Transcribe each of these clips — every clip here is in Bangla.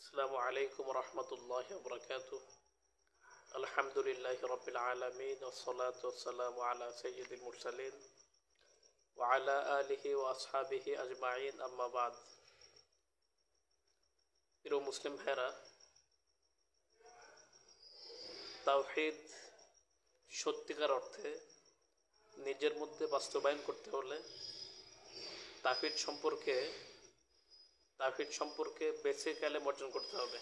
السلام عليكم ورحمة الله وبركاته. الحمد لله رب العالمين والصلاة والسلام على سيد المرسلين وعلى آله وأصحابه أجمعين أما بعد. প্রিয় মুসলিম ভাইরা, তাওহীদ সত্যিকার অর্থে নিজের মধ্যে বাস্তবায়ন করতে হলে তাওহীদ সম্পর্কে বেসিক ইলম অর্জন করতে হবে।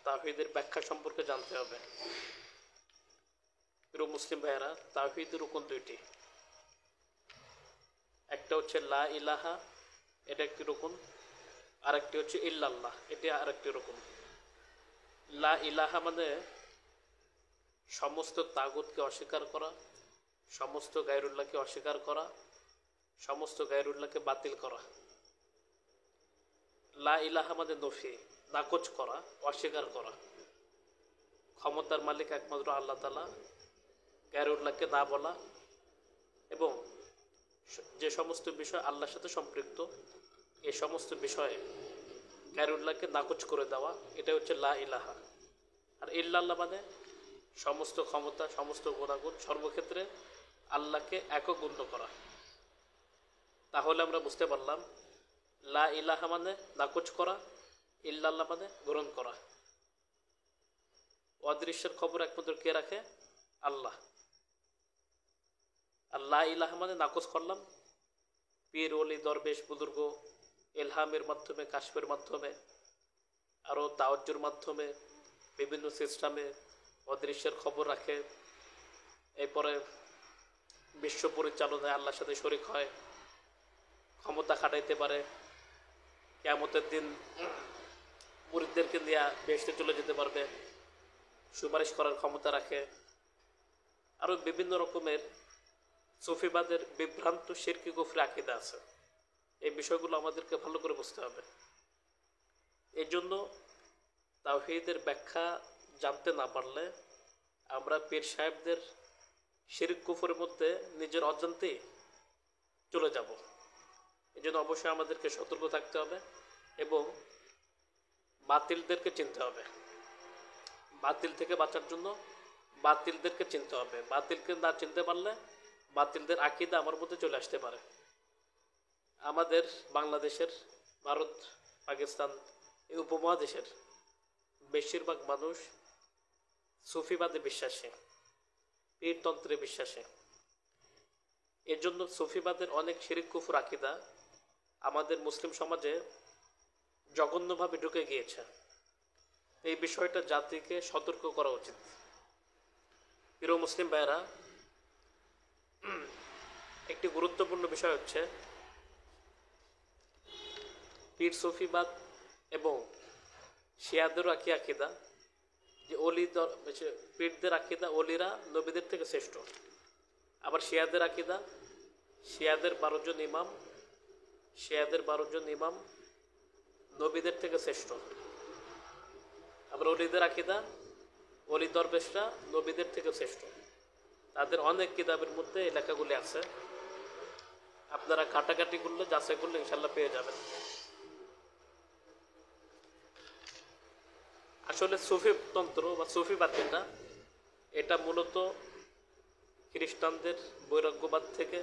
তাওহীদের ব্যাখ্যা সম্পর্কে জানতে হবে। প্রিয় মুসলিম ভাইয়েরা, তাওহীদের রুকন দুইটি। একটা হচ্ছে লা ইলাহা, এটা একটি রুকন, আরেকটি হচ্ছে ইল্লাল্লাহ, এটি আরেকটি রুকন। লা ইলাহা মানে সমস্ত তাগুতকে অস্বীকার করা, সমস্ত গায়রুল্লাহকে অস্বীকার করা, সমস্ত গায়রুল্লাহকে বাতিল করা। লা ইলাহা মানে নফি, নাকচ করা, অস্বীকার করা। ক্ষমতার মালিক একমাত্র আল্লাহ তাআলা, গায়রুল্লাহকে না বলা এবং যে সমস্ত বিষয় আল্লাহর সাথে সম্পৃক্ত এই সমস্ত বিষয়ে গায়রুল্লাহকে নাকচ করে দেওয়া, এটা হচ্ছে লা ইলাহা। আর ইল্লাল্লাহ মানে সমস্ত ক্ষমতা, সমস্ত গুণাগুণ, সর্বক্ষেত্রে আল্লাহকে একক গণ্য করা। তাহলে আমরা বুঝতে পারলাম লা ইলাহা মানে নাকচ করা, ইল্লাল্লাহ মানে গ্রহণ করা। অদৃশ্যের খবর একমাত্র কে রাখে? আল্লাহ। আর লা ইলাহা মানে নাকচ করলাম পীর, ওলি, দরবেশ, বুজুর্গ ইলহামের মাধ্যমে, কাশফের মাধ্যমে, আরও তাওয়াজ্জুর মাধ্যমে বিভিন্ন সিস্টেমে অদৃশ্যের খবর রাখে। এরপরে বিশ্ব পরিচালনায় আল্লাহর সাথে শরীক হয়, ক্ষমতা খাটাইতে পারে, কিয়ামতের দিন মুরিদদেরকে নিয়ে বেহেশতে চলে যেতে পারবে, সুপারিশ করার ক্ষমতা রাখে। আরও বিভিন্ন রকমের সুফিবাদের বিভ্রান্ত শিরকি কুফরি আকীদা আছে। এই বিষয়গুলো আমাদেরকে ভালো করে বুঝতে হবে। এই জন্য তাওহীদের ব্যাখ্যা জানতে না পারলে আমরা পীর সাহেবদের শিরক কুফরের মধ্যে নিজের অজান্তেই চলে যাব। এই জন্য অবশ্যই আমাদেরকে সতর্ক থাকতে হবে এবং বাতিলদেরকে চিনতে হবে। বাতিল থেকে বাঁচার জন্য বাতিলদেরকে চিনতে হবে। বাতিলকে না চিনতে পারলে বাতিলদের আকীদা আমার মধ্যে চলে আসতে পারে। আমাদের বাংলাদেশের, ভারত, পাকিস্তান এই উপমহাদেশের বেশিরভাগ মানুষ সুফিবাদে বিশ্বাসী, পীরতন্ত্রে বিশ্বাসী। এর জন্য সুফিবাদের অনেক শিরক কুফর আকীদা আমাদের মুসলিম সমাজে জঘন্যভাবে ঢুকে গিয়েছে। এই বিষয়টা জাতিকে সতর্ক করা উচিত। প্রিয় মুসলিম ভাইয়েরা, একটি গুরুত্বপূর্ণ বিষয় হচ্ছে পীর সুফিবাদ এবং শিয়াদেরও একই আকীদা যে পীরদের আকীদা ওলিরা নবীদের থেকে শ্রেষ্ঠ। আবার শিয়াদের আকীদা, শিয়াদের 12 জন ইমাম নবীদের থেকে শ্রেষ্ঠ। আবার ওলিদের আকীদা, ওলি দরবেশরা নবীদের থেকে শ্রেষ্ঠ। তাদের অনেক কিতাবের মধ্যে এই লেখাগুলি আছে। আপনারা কাটাকাটি করলে, যাচাই করলে ইনশাল্লাহ পেয়ে যাবেন। আসলে সুফিতন্ত্র বা সুফিবাদ এটা মূলত খ্রিস্টানদের বৈরাগ্যবাদ থেকে,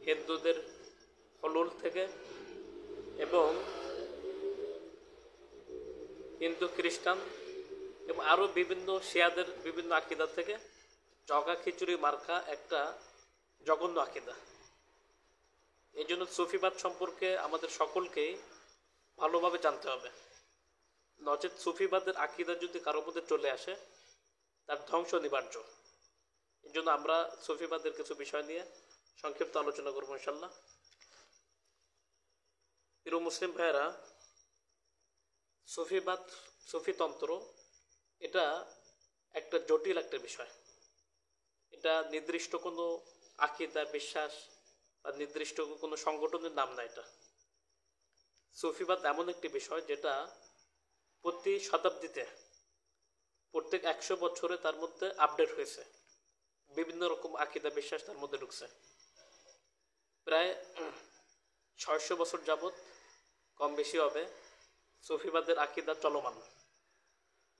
হিন্দুদের হলুল থেকে এবং হিন্দু, খ্রিস্টান এবং আরও বিভিন্ন শিয়াদের বিভিন্ন আকীদা থেকে জগা খিচুড়ি মার্কা একটা জঘন্য আকীদা। এই জন্য সুফিবাদ সম্পর্কে আমাদের সকলকেই ভালোভাবে জানতে হবে। নচেত সুফিবাদের আকীদা যদি কারো মধ্যে চলে আসে তার ধ্বংস অনিবার্য। এই জন্য আমরা সুফিবাদের কিছু বিষয় নিয়ে সংক্ষিপ্ত আলোচনা করবো ইনশাল্লাহ। প্রিয় মুসলিম ভাইয়েরা, সুফিবাদ, সুফিতন্ত্র এটা একটা জটিল একটা বিষয়। এটা নির্দিষ্ট কোনো আকীদা, বিশ্বাস বা নির্দিষ্ট কোনো সংগঠনের নাম না। এটা সুফিবাদ এমন একটি বিষয় যেটা প্রতি শতাব্দীতে, প্রত্যেক 100 বছরে তার মধ্যে আপডেট হয়েছে। বিভিন্ন রকম আকীদা, বিশ্বাস তার মধ্যে ঢুকছে। প্রায় 600 বছর যাবৎ কম বেশি হবে সুফিবাদের আকিদা চলমান।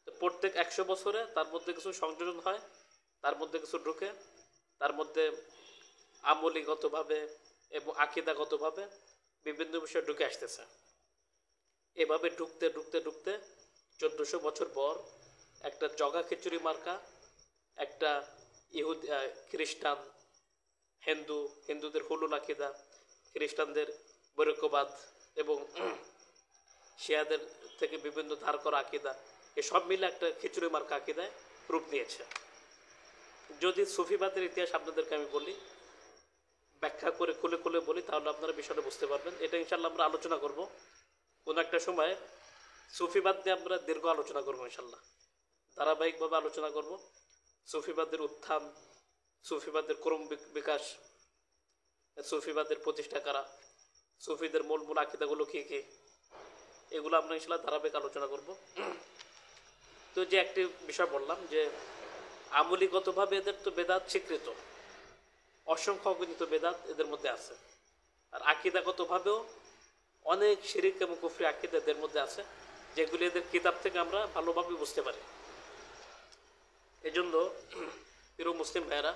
তো প্রত্যেক 100 বছরে তার মধ্যে কিছু সংযোজন হয়, তার মধ্যে কিছু ঢুকে, তার মধ্যে আমলিগতভাবে এবং আকিদাগতভাবে বিভিন্ন বিষয় ঢুকে আসতেছে। এভাবে ঢুকতে ঢুকতে ঢুকতে 1400 বছর পর একটা জগা খিচুড়ি মার্কা একটা খ্রিস্টান, হিন্দুদের হুলুল আকিদা, খ্রিস্টানদের বৈরক্যবাদ এবং শিয়াদের থেকে বিভিন্ন ধার করা আকিদা, এসব মিলে একটা খিচুড়ি মার্কা আকিদায় রূপ নিয়েছে। যদি সুফিবাদের ইতিহাস আপনাদেরকে আমি বলি, ব্যাখ্যা করে খুলে খুলে বলি, তাহলে আপনারা বিষয়টা বুঝতে পারবেন। এটা ইনশাল্লাহ আমরা আলোচনা করব কোনো একটা সময়। সুফিবাদ নিয়ে আমরা দীর্ঘ আলোচনা করবো ইনশাল্লাহ, ধারাবাহিকভাবে আলোচনা করব। সুফিবাদের উত্থান, সুফিবাদের ক্রম বিকাশ, সুফিবাদের প্রতিষ্ঠা কারা, সুফিদের মূল মূল আকিদাগুলো কী কী, এগুলো আমরা ইনশাল্লাহ ধারাবাহিক আলোচনা করব। তো যে একটি বিষয় বললাম যে আমলিগতভাবে এদের তো বেদাত স্বীকৃত, অসংখ্য অগণিত বেদাত এদের মধ্যে আছে। আর আকিদাগতভাবেও অনেক শিরিক এবং কুফরি আকিদা এদের মধ্যে আছে, যেগুলি এদের কিতাব থেকে আমরা ভালোভাবে বুঝতে পারি। এজন্য প্রিয় মুসলিম ভাইয়েরা,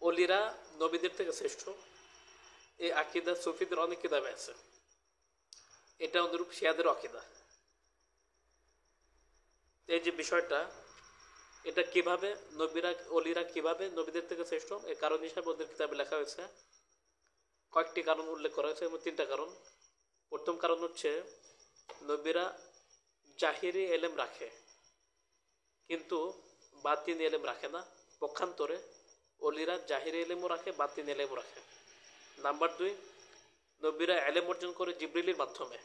অলিরা নবীদের থেকে শ্রেষ্ঠ, এই আকিদা সুফিদের অনেক কিতাবে আছে। এটা অনুরূপ শিয়াদের আকিদা। এই যে বিষয়টা, এটা কিভাবে অলিরা কিভাবে নবীদের থেকে শ্রেষ্ঠ, এর কারণ হিসাবে ওদের কিতাবে লেখা হয়েছে। কয়েকটি কারণ উল্লেখ করা হয়েছে এবং 3টা কারণ। প্রথম কারণ হচ্ছে নবীরা জাহিরি এলেম রাখে কিন্তু বাতিন এলেম রাখে না। পক্ষান্তরে অলিরা জাহিরি এলেমও রাখে, বাতিন এলেমও রাখে। নাম্বার 2, নবীরা এলেম অর্জন করে জিবরিলের মাধ্যমে,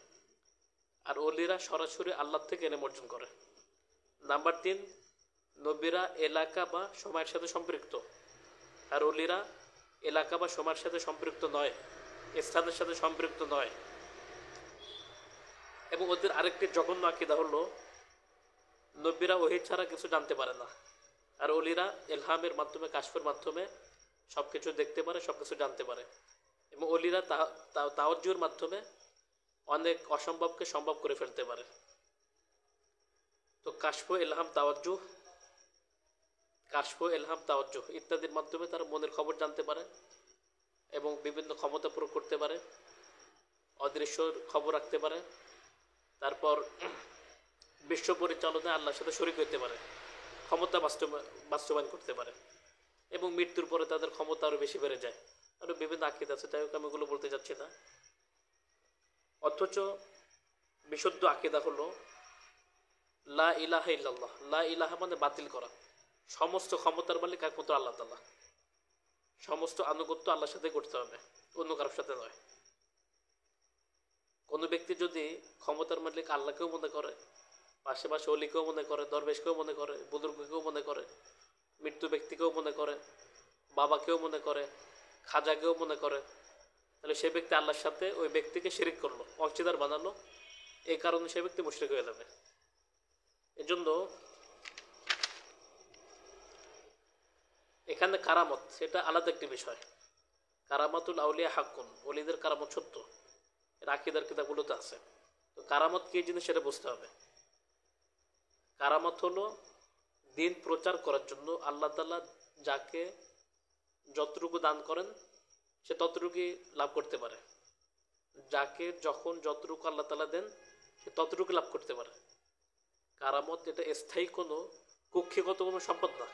আর অলিরা সরাসরি আল্লাহ থেকে এলেম অর্জন করে। নাম্বার 3, নবীরা এলাকা বা সময়ের সাথে সম্পৃক্ত, আর অলিরা এলাকা বা সময়ের সাথে সম্পৃক্ত নয়, স্থানের সাথে সম্পৃক্ত নয়। এবং ওদের আরেকটি জঘন্য আকিদা হলো নবীরা ওহী ছাড়া কিছু জানতে পারে না, আর অলিরা এলহামের মাধ্যমে, কাশফের মাধ্যমে সব কিছু দেখতে পারে, সব কিছু জানতে পারে। এবং অলিরা তাওয়াজ্জুর মাধ্যমে অনেক অসম্ভবকে সম্ভব করে ফেলতে পারে। তো কাশফ, এলহাম, তাওয়াজ্জুহ ইত্যাদির মাধ্যমে তারা মনের খবর জানতে পারে এবং বিভিন্ন ক্ষমতা প্রয়োগ করতে পারে, অদৃশ্যর খবর রাখতে পারে। তারপর বিশ্ব পরিচালনায় আল্লাহর সাথে শরীক হতে পারে, ক্ষমতা বাস্তবায়ন করতে পারে, এবং মৃত্যুর পরে তাদের ক্ষমতা আরও বেশি বেড়ে যায়। আরও বিভিন্ন আকিদ আছে, যাই হোক আমি ওগুলো বলতে যাচ্ছি না। অথচ বিশুদ্ধ আকিদা হলো লা ইলাহা ইল্লাল্লাহ। লা ইলাহা মানে বাতিল করা। সমস্ত ক্ষমতার মালিক একমাত্র আল্লাহ তাআলা। সমস্ত আনুগত্য আল্লাহর সাথে করতে হবে, অন্য কারোর সাথে নয়। কোনো ব্যক্তি যদি ক্ষমতার মালিক আল্লাহকেও মনে করে, পাশে অলিকেও মনে করে, দরবেশকেও মনে করে, বুজুর্গকেও মনে করে, মৃত্যু ব্যক্তিকেও মনে করে, বাবাকেও মনে করে, খাজাকেও মনে করে, তাহলে সে ব্যক্তি আল্লাহর সাথে ওই ব্যক্তিকে শিরিক করলো, অংশীদার বানালো। এই কারণে সে ব্যক্তি মুশরিক হয়ে যাবে। এজন্য এখানে কারামত, সেটা আলাদা একটি বিষয়। কারামাতুল আউলিয়া হাক্কুন, ওলিদের কারামত সত্য, এর আকিদার কিতাবগুলোতে আছে। তো কারামত কি জিনিস সেটা বুঝতে হবে। কারামত হলো দিন প্রচার করার জন্য আল্লাহ তাআলা যাকে যতটুকু দান করেন সে ততটুকুই লাভ করতে পারে। যাকে যখন যতটুকু আল্লাহ তাআলা দেন সে ততটুকু লাভ করতে পারে। কারামত এটা স্থায়ী কোনো কক্ষিগত কোনো সম্পদ না।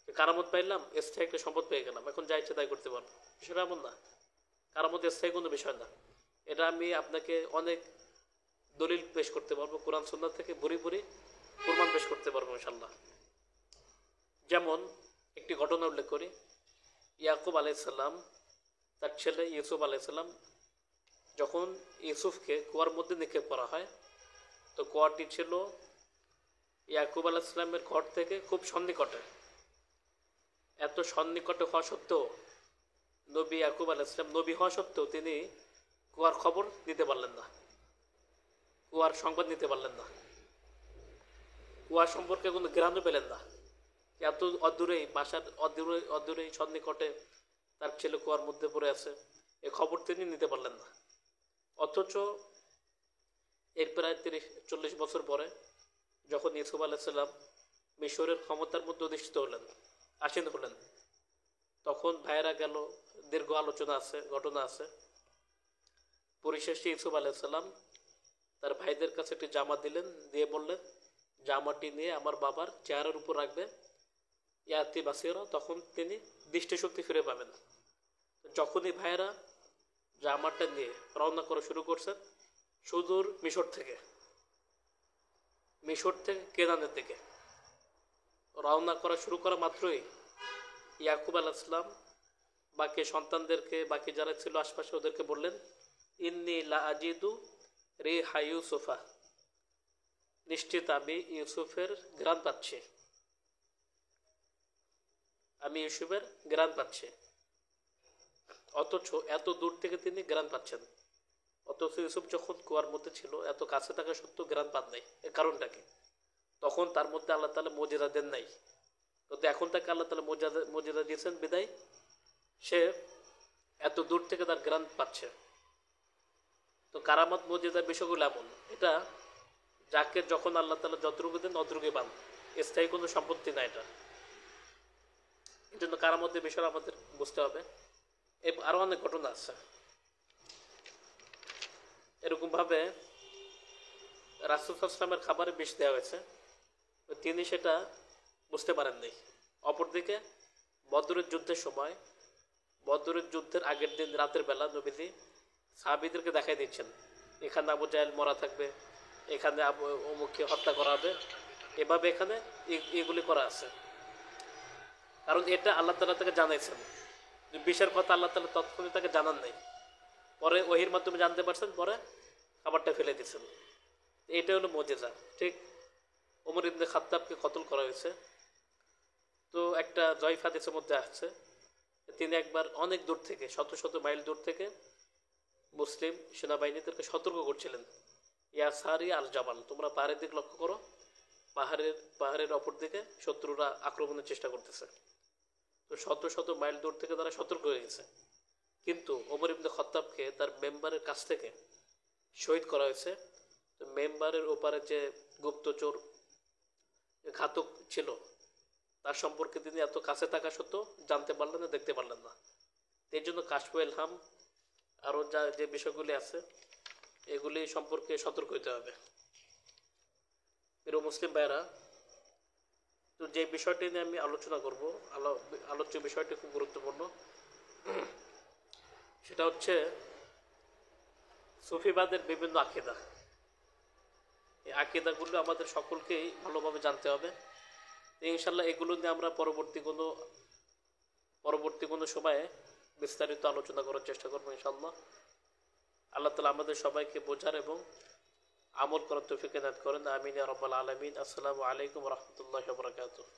কারামত পাইলাম, স্থায়ী একটা সম্পদ পেয়ে গেলাম, এখন যা ইচ্ছে তাই করতে পারবো, বিষয়টা এমন না। কারামত স্থায়ী কোনো বিষয় না। এটা আমি আপনাকে অনেক দলিল পেশ করতে পারবো, কোরআন সুন্নাহ থেকে ভরি ভরি প্রমাণ পেশ করতে পারবো ইনশাল্লাহ। যেমন একটি ঘটনা উল্লেখ করি। ইয়াকুব আলাইসাল্লাম, তার ছেলে ইউসুফ আলাইসাল্লাম, যখন ইউসুফকে কুয়ার মধ্যে নিক্ষেপ করা হয়, তো কুয়াটি ছিল ইয়াকুব আলাইসাল্লামের ঘর থেকে খুব সন্নিকটে। এত সন্নিকটে হওয়া সত্ত্বেও নবী ইয়াকুব আলাইসাল্লাম নবী হওয়া সত্ত্বেও তিনি কুয়ার খবর দিতে পারলেন না, কুয়ার সংবাদ নিতে পারলেন না, কুয়া সম্পর্কে কোনো জ্ঞানও পেলেন না। এত অদূরেই বাসার অদূরেই সন্নিকটে তার ছেলে কুয়ার মধ্যে পড়ে আছে, এ খবর তিনি নিতে পারলেন না। অথচ এর প্রায় 30-40 বছর পরে যখন ইউসুফ আলাইসাল্লাম মিশরের ক্ষমতার মধ্যে অধিষ্ঠিত হলেন, আসীন হলেন, তখন ভাইয়েরা গেল, দীর্ঘ আলোচনা আছে, ঘটনা আছে। পরিশেষে ইউসুফ আলাইসাল্লাম তার ভাইদের কাছে একটি জামা দিলেন, দিয়ে বললেন জামাটি নিয়ে আমার বাবার চেহারার উপর রাখবে, ইয়াতি বাসিরা, তখন তিনি দৃষ্টিশক্তি ফিরে পাবেন। যখনই ভাইয়েরা জামাটা নিয়ে রওনা করা শুরু করছেন সুদূর মিশর থেকে কেনানের দিকে রওনা করা শুরু করা মাত্রই ইয়াকুব আলাইহিসসালাম বাকি সন্তানদেরকে, বাকি যারা ছিল আশপাশে, ওদেরকে বললেন ইন্নী লা আজিদু রিহা ইউসুফা, নিশ্চিত আমি ইউসুফের ঘ্রাণ পাচ্ছি, আমি ইউসুফের ঘ্রাণ পাচ্ছি। অথচ এত দূর থেকে তিনি ঘ্রাণ পাচ্ছেন, অথচ ইউসুফ যখন কুয়ার মধ্যে ছিল এত কাছে থাকা সত্ত্বেও ঘ্রাণ পান নাই। এর কারণটা কি? তখন তার মধ্যে আল্লাহ তাআলা মুজিজা দেন নাই, কিন্তু এখন তাকে আল্লাহ তাআলা মুজিজা দিয়েছেন বিদায় সে এত দূর থেকে তার ঘ্রাণ পাচ্ছে। তো কারামত মুজিজার বিষয়গুলো এমন, এটা যাকে যখন আল্লাহ তাআলা যতটুকু দেন অতটুকুই পান, স্থায়ী কোনো সম্পত্তি না এটা। এই জন্য কারামতের বিষয়টা আমাদের বুঝতে হবে। আরো অনেক ঘটনা আছে এরকম ভাবে। রাসূল সাল্লাল্লাহু আলাইহি ওয়াসাল্লামের খাবারে বিষ দেওয়া হয়েছে, তিনি সেটা বুঝতে পারেননি। অপরদিকে বদরের যুদ্ধের সময়, বদরের যুদ্ধের আগের দিন রাতের বেলা নবীজি সাহাবীদেরকে দেখাই দিচ্ছেন এখানে আবু জাহেল মরা থাকবে, এখানে অমুককে হত্যা করা হবে, এভাবে এখানে এগুলি করা আছে। কারণ এটা আল্লাহ তাআলা তাকে জানাইছেন, বিষের কথা আল্লাহ তাআলা তৎক্ষণাৎ তাকে জানান নাই, পরে ওহির মাধ্যমে জানতে পারছেন, পরে খাবারটা ফেলে দিচ্ছেন। এইটা হলো মুজিজা। ঠিক ওমর ইবনে খাত্তাবকে কতল করা হয়েছে, তো একটা জয়ফ হাদিসের মধ্যে আসছে তিনি একবার অনেক দূর থেকে, শত শত মাইল দূর থেকে মুসলিম সেনাবাহিনীদেরকে সতর্ক করছিলেন, ইয়া সারি আল জাবাল, তোমরা পাহাড়ের দিকে লক্ষ্য করো, পাহাড়ের অপর দিকে শত্রুরা আক্রমণের চেষ্টা করতেছে। তো শত শত মাইল দূর থেকে তারা সতর্ক হয়ে গেছে, কিন্তু ওমর ইবনে খাত্তাবকে তার মেম্বারের কাছ থেকে শহীদ করা হয়েছে। তো মেম্বারের ওপারে যে গুপ্তচর ঘাতক ছিল তার সম্পর্কে তিনি এত কাছে থাকা সত্ত্বেও জানতে পারলেন না, দেখতে পারলেন না। এই জন্য কাশফুল ইলহাম আরও যে বিষয়গুলি আছে এগুলি সম্পর্কে সতর্ক হতে হবে। প্রিয় মুসলিম ভাইরা, তো যে বিষয়টি নিয়ে আমি আলোচনা করব, আলোচ্য বিষয়টি খুব গুরুত্বপূর্ণ। সেটা হচ্ছে সুফিবাদের বিভিন্ন আকিদা। এই আকিদাগুলো আমাদের সকলকেই ভালোভাবে জানতে হবে। ইনশাল্লাহ এগুলো নিয়ে আমরা পরবর্তী কোনো সময়ে বিস্তারিত আলোচনা করার চেষ্টা করবো ইনশাল্লাহ। আল্লাহ তাআলা আমাদের সবাইকে বোঝার এবং আমল করার তৌফিক এনায়েত করেন। আমিন ইয়া রাব্বাল আলামিন। আসসালামু আলাইকুম ওয়া রাহমাতুল্লাহি ওয়া বারাকাতুহু।